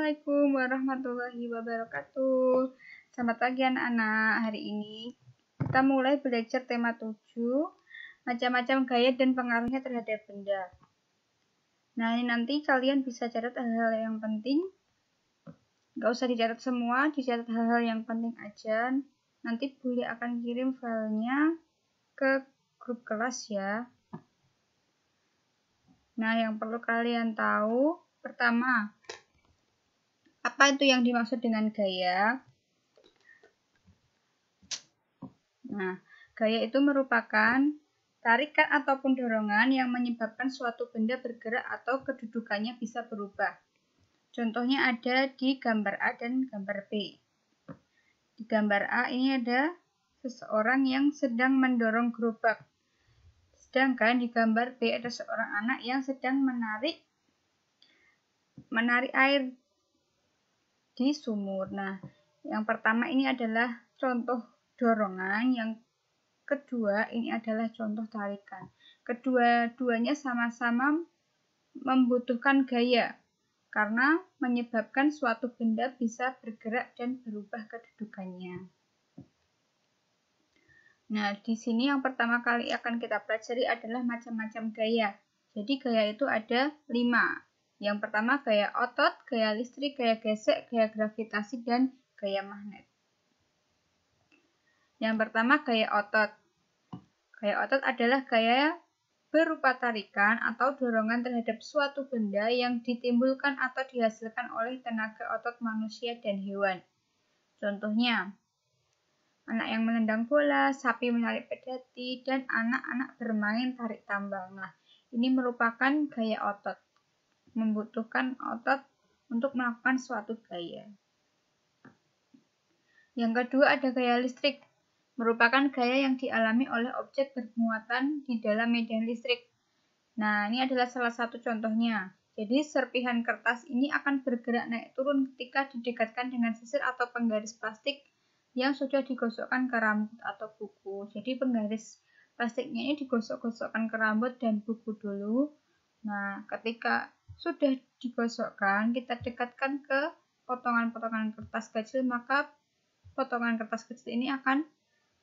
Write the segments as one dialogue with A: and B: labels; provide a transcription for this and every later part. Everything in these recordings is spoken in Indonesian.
A: Assalamualaikum warahmatullahi wabarakatuh. Selamat pagi anak-anak. Hari ini kita mulai belajar tema 7, macam-macam gaya dan pengaruhnya terhadap benda. Nah, ini nanti kalian bisa catat hal-hal yang penting. Gak usah dicatat semua, dicatat hal-hal yang penting aja. Nanti boleh akan kirim filenya ke grup kelas ya. Nah, yang perlu kalian tahu, pertama, apa itu yang dimaksud dengan gaya? Nah, gaya itu merupakan tarikan ataupun dorongan yang menyebabkan suatu benda bergerak atau kedudukannya bisa berubah. Contohnya ada di gambar A dan gambar B. Di gambar A ini ada seseorang yang sedang mendorong gerobak. Sedangkan di gambar B ada seorang anak yang sedang menarik air di sumur. Nah, yang pertama ini adalah contoh dorongan, yang kedua ini adalah contoh tarikan. Kedua-duanya sama-sama membutuhkan gaya karena menyebabkan suatu benda bisa bergerak dan berubah kedudukannya. Nah, di sini yang pertama kali akan kita pelajari adalah macam-macam gaya. Jadi gaya itu ada 5. Yang pertama gaya otot, gaya listrik, gaya gesek, gaya gravitasi, dan gaya magnet. Yang pertama gaya otot. Gaya otot adalah gaya berupa tarikan atau dorongan terhadap suatu benda yang ditimbulkan atau dihasilkan oleh tenaga otot manusia dan hewan. Contohnya, anak yang menendang bola, sapi menarik pedati, dan anak-anak bermain tarik tambang. Nah, ini merupakan gaya otot. Membutuhkan otot untuk melakukan suatu gaya. Yang kedua ada gaya listrik. Merupakan gaya yang dialami oleh objek bermuatan di dalam medan listrik. Nah, ini adalah salah satu contohnya. Jadi, serpihan kertas ini akan bergerak naik turun ketika didekatkan dengan sisir atau penggaris plastik yang sudah digosokkan ke rambut atau buku. Jadi, penggaris plastiknya ini digosok-gosokkan ke rambut dan buku dulu. Nah, ketika sudah digosokkan, kita dekatkan ke potongan-potongan kertas kecil, maka potongan kertas kecil ini akan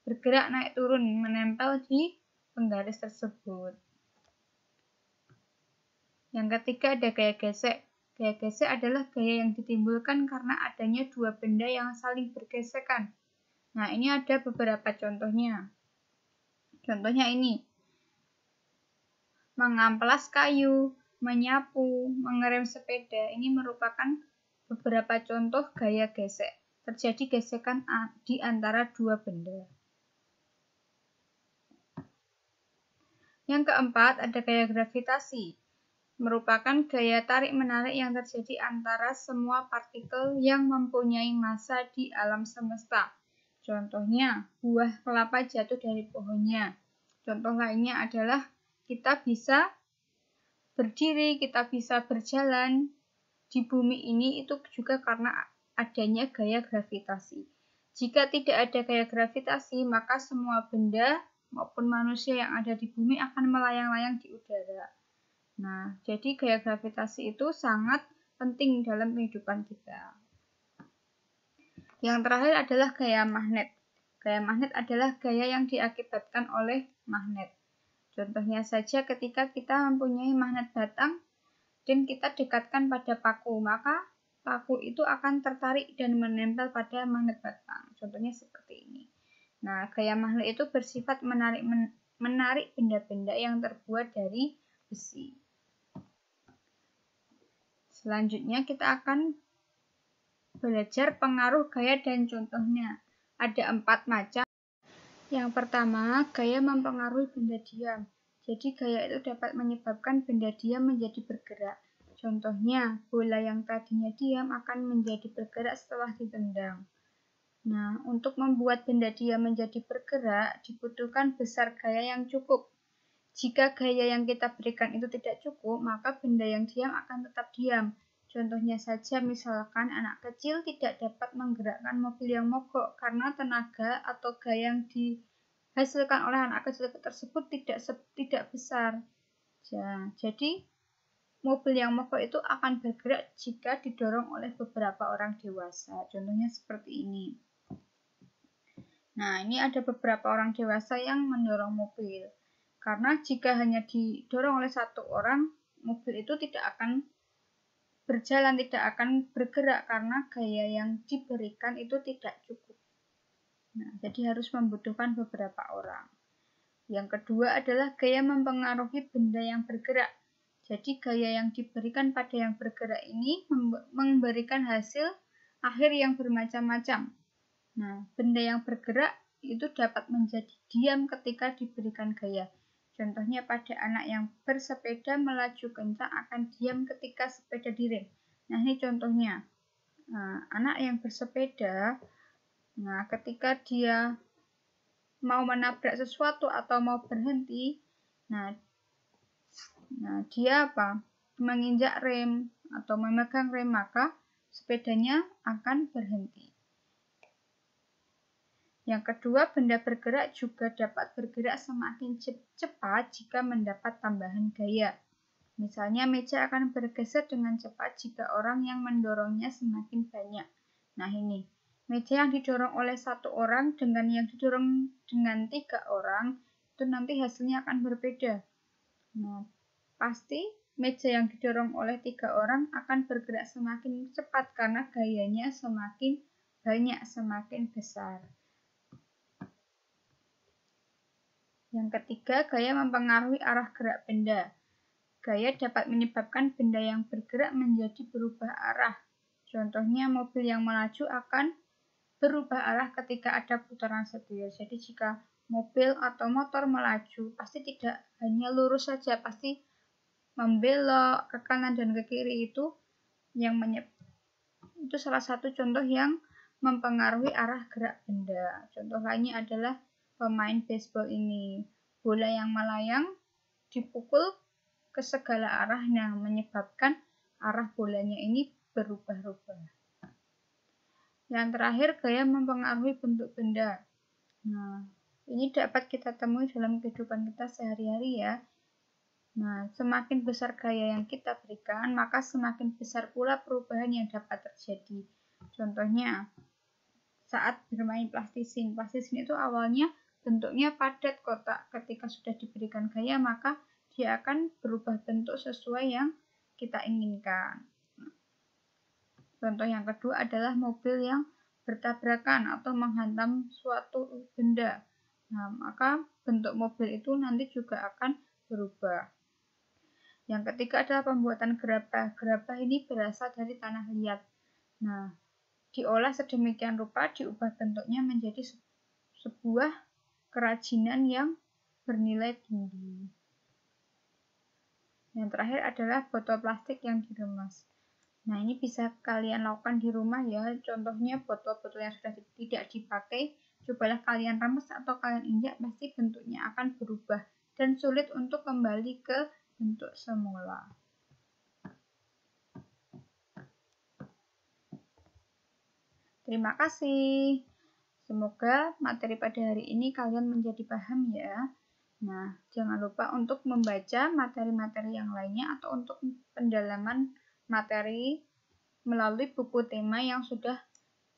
A: bergerak naik turun, menempel di penggaris tersebut. Yang ketiga ada gaya gesek. Gaya gesek adalah gaya yang ditimbulkan karena adanya dua benda yang saling bergesekan. Nah, ini ada beberapa contohnya. Contohnya ini. Mengamplas kayu, menyapu, mengerem sepeda. Ini merupakan beberapa contoh gaya gesek. Terjadi gesekan di antara dua benda. Yang keempat ada gaya gravitasi. Merupakan gaya tarik-menarik yang terjadi antara semua partikel yang mempunyai massa di alam semesta. Contohnya, buah kelapa jatuh dari pohonnya. Contoh lainnya adalah kita bisa berdiri, kita bisa berjalan di bumi ini itu juga karena adanya gaya gravitasi. Jika tidak ada gaya gravitasi, maka semua benda maupun manusia yang ada di bumi akan melayang-layang di udara. Nah, jadi gaya gravitasi itu sangat penting dalam kehidupan kita. Yang terakhir adalah gaya magnet. Gaya magnet adalah gaya yang diakibatkan oleh magnet. Contohnya saja ketika kita mempunyai magnet batang dan kita dekatkan pada paku, maka paku itu akan tertarik dan menempel pada magnet batang. Contohnya seperti ini. Nah, gaya magnet itu bersifat menarik benda-benda yang terbuat dari besi. Selanjutnya kita akan belajar pengaruh gaya dan contohnya. Ada 4 macam. Yang pertama, gaya mempengaruhi benda diam. Jadi gaya itu dapat menyebabkan benda diam menjadi bergerak. Contohnya, bola yang tadinya diam akan menjadi bergerak setelah ditendang. Nah, untuk membuat benda diam menjadi bergerak, dibutuhkan besar gaya yang cukup. Jika gaya yang kita berikan itu tidak cukup, maka benda yang diam akan tetap diam. Contohnya saja, misalkan anak kecil tidak dapat menggerakkan mobil yang mogok karena tenaga atau gaya yang dihasilkan oleh anak kecil tersebut tidak besar. Jadi, mobil yang mogok itu akan bergerak jika didorong oleh beberapa orang dewasa. Contohnya seperti ini. Nah, ini ada beberapa orang dewasa yang mendorong mobil. Karena jika hanya didorong oleh satu orang, mobil itu tidak akan berjalan, tidak akan bergerak karena gaya yang diberikan itu tidak cukup. Nah, jadi harus membutuhkan beberapa orang. Yang kedua adalah gaya mempengaruhi benda yang bergerak. Jadi gaya yang diberikan pada yang bergerak ini memberikan hasil akhir yang bermacam-macam. Nah, benda yang bergerak itu dapat menjadi diam ketika diberikan gaya. Contohnya pada anak yang bersepeda melaju kencang akan diam ketika sepeda direm. Nah, ini contohnya. Nah, anak yang bersepeda, nah ketika dia mau menabrak sesuatu atau mau berhenti, nah dia menginjak rem atau memegang rem, maka sepedanya akan berhenti. Yang kedua, benda bergerak juga dapat bergerak semakin cepat jika mendapat tambahan gaya. Misalnya, meja akan bergeser dengan cepat jika orang yang mendorongnya semakin banyak. Nah, ini. Meja yang didorong oleh satu orang dengan yang didorong dengan 3 orang, itu nanti hasilnya akan berbeda. Nah, pasti meja yang didorong oleh 3 orang akan bergerak semakin cepat karena gayanya semakin banyak, semakin besar. Yang ketiga, gaya mempengaruhi arah gerak benda. Gaya dapat menyebabkan benda yang bergerak menjadi berubah arah. Contohnya, mobil yang melaju akan berubah arah ketika ada putaran setir. Jadi, jika mobil atau motor melaju, pasti tidak hanya lurus saja, pasti membelok ke kanan dan ke kiri. Itu salah satu contoh yang mempengaruhi arah gerak benda. Contoh lainnya adalah pemain baseball ini. Bola yang melayang dipukul ke segala arah yang menyebabkan arah bolanya ini berubah-ubah. Yang terakhir, gaya mempengaruhi bentuk benda. Nah, ini dapat kita temui dalam kehidupan kita sehari-hari ya. Nah, semakin besar gaya yang kita berikan, maka semakin besar pula perubahan yang dapat terjadi. Contohnya, saat bermain plastisin. Plastisin itu awalnya bentuknya padat kotak. Ketika sudah diberikan gaya, maka dia akan berubah bentuk sesuai yang kita inginkan. Contoh yang kedua adalah mobil yang bertabrakan atau menghantam suatu benda. Nah, maka bentuk mobil itu nanti juga akan berubah. Yang ketiga adalah pembuatan gerabah. Gerabah ini berasal dari tanah liat. Nah, diolah sedemikian rupa, diubah bentuknya menjadi sebuah kerajinan yang bernilai tinggi. Yang terakhir adalah botol plastik yang diremas. Nah, ini bisa kalian lakukan di rumah ya. Contohnya botol-botol yang sudah tidak dipakai, cobalah kalian remas atau kalian injak, pasti bentuknya akan berubah dan sulit untuk kembali ke bentuk semula. Terima kasih. Semoga materi pada hari ini kalian menjadi paham ya. Nah, jangan lupa untuk membaca materi-materi yang lainnya atau untuk pendalaman materi melalui buku tema yang sudah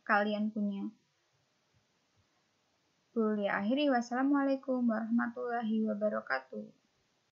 A: kalian punya. Akhiri, wassalamualaikum warahmatullahi wabarakatuh.